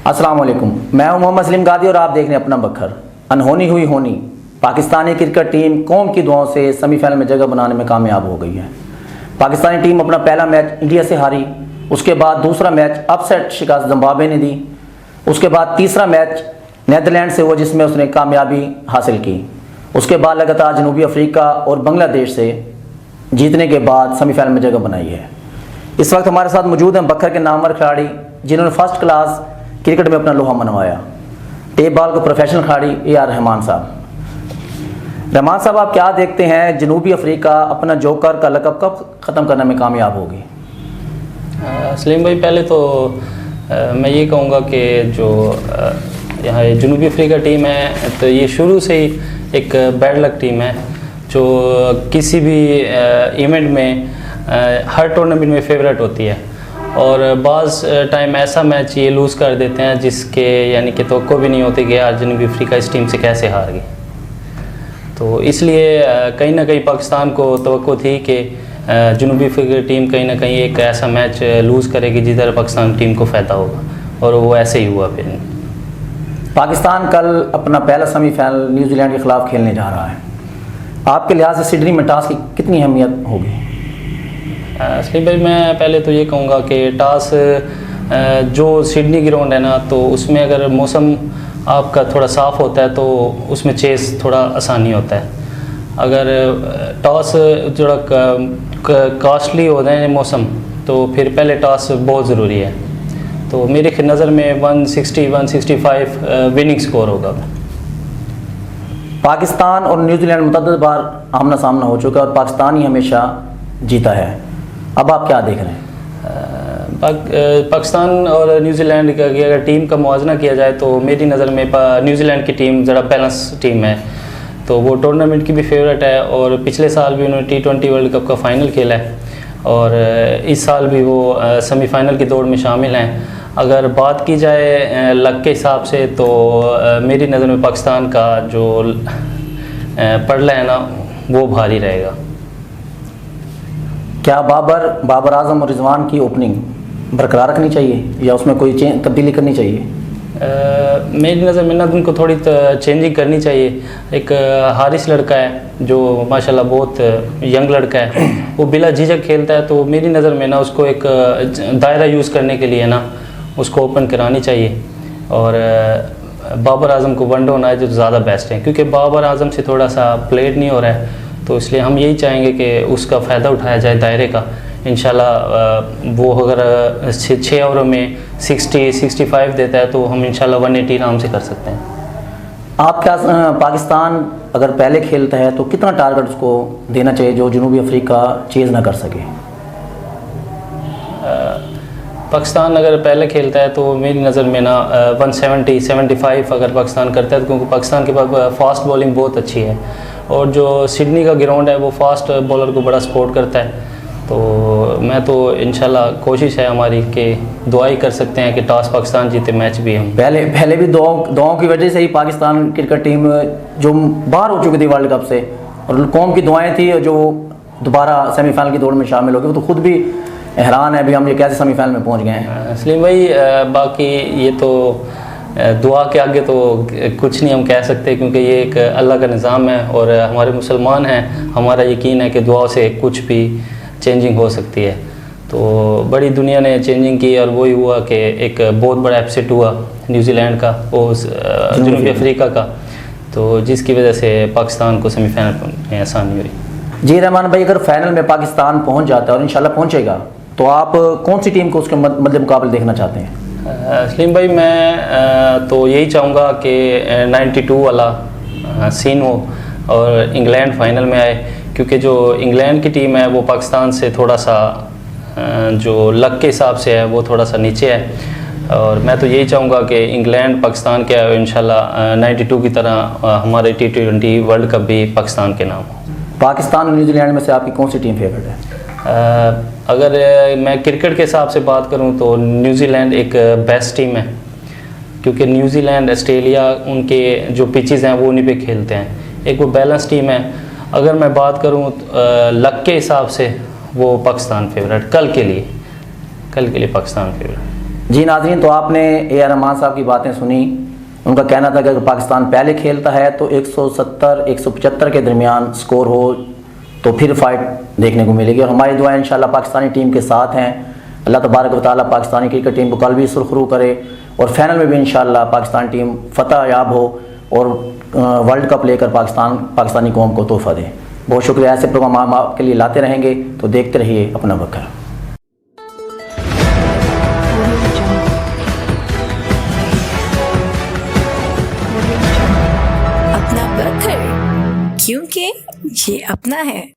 अस्सलाम वालेकुम, मैं हूं मोहम्मद सलीम गादी और आप देख रहे हैं अपना बखर। अनहोनी हुई होनी, पाकिस्तानी क्रिकेट टीम कौम की दुआओं से सेमीफाइनल में जगह बनाने में कामयाब हो गई है। पाकिस्तानी टीम अपना पहला मैच इंडिया से हारी, उसके बाद दूसरा मैच अपसेट शिकस्त जिम्बाब्वे ने दी, उसके बाद तीसरा मैच नीदरलैंड से हुआ जिसमें उसने कामयाबी हासिल की। उसके बाद लगातार जनूबी अफ्रीका और बांग्लादेश से जीतने के बाद सेमीफाइनल में जगह बनाई है। इस वक्त हमारे साथ मौजूद हैं बखर के नामवर खिलाड़ी जिन्होंने फर्स्ट क्लास क्रिकेट में अपना लोहा मनवाया, टेप बॉल को प्रोफेशनल खिलाड़ी AR रहमान साहब। रहमान साहब, आप क्या देखते हैं जनूबी अफ्रीका अपना जोकर का लक़ब कब ख़त्म करने में कामयाब होगी? सलीम भाई, पहले तो मैं ये कहूँगा कि जो यहाँ जनूबी अफ्रीका टीम है तो ये शुरू से ही एक बैड लक टीम है जो किसी भी इवेंट में हर टूर्नामेंट में फेवरेट होती है और बाज़ टाइम ऐसा मैच ये लूज़ कर देते हैं जिसके यानी कि तवक्को भी नहीं होती कि यार जनूबी अफ्रीका इस टीम से कैसे हार गई। तो इसलिए कहीं ना कहीं पाकिस्तान को तवक्को थी कि जनूबी अफ्रीका टीम कहीं ना कहीं एक ऐसा मैच लूज़ करेगी जिधर पाकिस्तान टीम को फ़ायदा होगा और वो ऐसे ही हुआ। फिर पाकिस्तान कल अपना पहला सेमीफाइनल न्यूजीलैंड के खिलाफ खेलने जा रहा है। आपके लिहाज से सिडनी में टॉस की कितनी अहमियत होगी? सलीम भाई, मैं पहले तो ये कहूँगा कि टॉस जो सिडनी ग्राउंड है ना, तो उसमें अगर मौसम आपका थोड़ा साफ़ होता है तो उसमें चेस थोड़ा आसानी होता है। अगर टॉस थोड़ा कॉस्टली हो जाए मौसम तो फिर पहले टॉस बहुत ज़रूरी है। तो मेरे नज़र में 160-165 विनिंग स्कोर होगा। पाकिस्तान और न्यूजीलैंड मुतअद्दिद बार आमना सामना हो चुका है और पाकिस्तान ही हमेशा जीता है। अब आप क्या देख रहे हैं? पाकिस्तान और न्यूजीलैंड का अगर टीम का मुआवजा किया जाए तो मेरी नज़र में न्यूजीलैंड की टीम ज़रा बैलेंस टीम है, तो वो टूर्नामेंट की भी फेवरेट है और पिछले साल भी उन्होंने T20 वर्ल्ड कप का फ़ाइनल खेला है और इस साल भी वो सेमीफाइनल की दौड़ में शामिल हैं। अगर बात की जाए लक के हिसाब से तो मेरी नज़र में पाकिस्तान का जो पड़ला है ना वो भारी रहेगा। क्या बाबर आजम और रिजवान की ओपनिंग बरकरार रखनी चाहिए या उसमें कोई तब्दीली करनी चाहिए? मेरी नज़र में ना उनको थोड़ी चेंजिंग करनी चाहिए। एक हारिस लड़का है जो माशाल्लाह बहुत यंग लड़का है, वो बिला झिझक खेलता है, तो मेरी नज़र में ना उसको एक दायरा यूज़ करने के लिए ना उसको ओपन करानी चाहिए और बाबर आजम को वनडे होना है जो ज़्यादा बेस्ट है, क्योंकि बाबर आजम से थोड़ा सा प्लेड नहीं हो रहा है। तो इसलिए हम यही चाहेंगे कि उसका फ़ायदा उठाया जाए दायरे का। इंशाल्लाह वो अगर 6 ओवरों में 60-65 देता है तो हम इंशाल्लाह 180 आराम से कर सकते हैं। आप क्या पाकिस्तान अगर पहले खेलता है तो कितना टारगेट उसको देना चाहिए जो जनूबी अफ्रीका चेज़ ना कर सके? पाकिस्तान अगर पहले खेलता है तो मेरी नज़र में ना 170-75 अगर पाकिस्तान करता है तो, क्योंकि पाकिस्तान के पास फास्ट बॉलिंग बहुत अच्छी है और जो सिडनी का ग्राउंड है वो फास्ट बॉलर को बड़ा सपोर्ट करता है। तो मैं तो इंशाल्लाह कोशिश है हमारी कि दुआ ही कर सकते हैं कि टॉस पाकिस्तान जीते, मैच भी हम पहले भी दुआओं की वजह से ही पाकिस्तान क्रिकेट टीम जो बाहर हो चुकी थी वर्ल्ड कप से और कौम की दुआएं थी जो दोबारा सेमीफाइनल की दौड़ में शामिल हो गई। वो तो खुद भी हैरान है भी हम ये कैसे सेमीफाइनल में पहुंच गए हैं। सलीम भाई, बाकी ये तो दुआ के आगे तो कुछ नहीं हम कह सकते, क्योंकि ये एक अल्लाह का निज़ाम है और हमारे मुसलमान हैं, हमारा यकीन है कि दुआ से कुछ भी चेंजिंग हो सकती है। तो बड़ी दुनिया ने चेंजिंग की और वही हुआ कि एक बहुत बड़ा अपसेट हुआ न्यूजीलैंड का, वो जनूबी अफ्रीका का, तो जिसकी वजह से पाकिस्तान को सेमीफाइनल में आसानी हुई। जी रहमान भाई, अगर फाइनल में पाकिस्तान पहुंच जाता है और इंशाल्लाह पहुंचेगा तो आप कौन सी टीम को उसके मध्य मुकाबले देखना चाहते हैं? सलीम भाई, मैं तो यही चाहूँगा कि 92 वाला सीन हो और इंग्लैंड फाइनल में आए, क्योंकि जो इंग्लैंड की टीम है वो पाकिस्तान से थोड़ा सा जो लक के हिसाब से है वो थोड़ा सा नीचे है और मैं तो यही चाहूँगा कि इंग्लैंड पाकिस्तान के इंशाल्लाह 92 की तरह हमारे T20 वर्ल्ड कप भी पाकिस्तान के नाम हो। पाकिस्तान और न्यूजीलैंड में से आपकी कौन सी टीम फेवरेट है? अगर मैं क्रिकेट के हिसाब से बात करूं तो न्यूजीलैंड एक बेस्ट टीम है, क्योंकि न्यूजीलैंड ऑस्ट्रेलिया उनके जो पिचेस हैं वो उन्हीं पे खेलते हैं। एक वो बैलेंस टीम है। अगर मैं बात करूं लक के हिसाब से वो पाकिस्तान फेवरेट कल के लिए पाकिस्तान फेवरेट। जी नाज़रीन, तो आपने ए आर रहमान साहब की बातें सुनी। उनका कहना था कि अगर पाकिस्तान पहले खेलता है तो 170-175 के दरमियान स्कोर हो तो फिर फाइट देखने को मिलेगी। और हमारी दुआएं इंशाल्लाह पाकिस्तानी टीम के साथ हैं। अल्लाह तबारक व तआला पाकिस्तानी क्रिकेट टीम को कल भी सुरखरू करे और फाइनल में भी इंशाल्लाह पाकिस्तानी टीम फतह याब हो और वर्ल्ड कप लेकर पाकिस्तानी कौम को तोहफा दे। बहुत शुक्रिया। ऐसे प्रोग्राम हम आपके लिए लाते रहेंगे, तो देखते रहिए अपना बखर। अपना बखर, क्योंकि ये अपना है।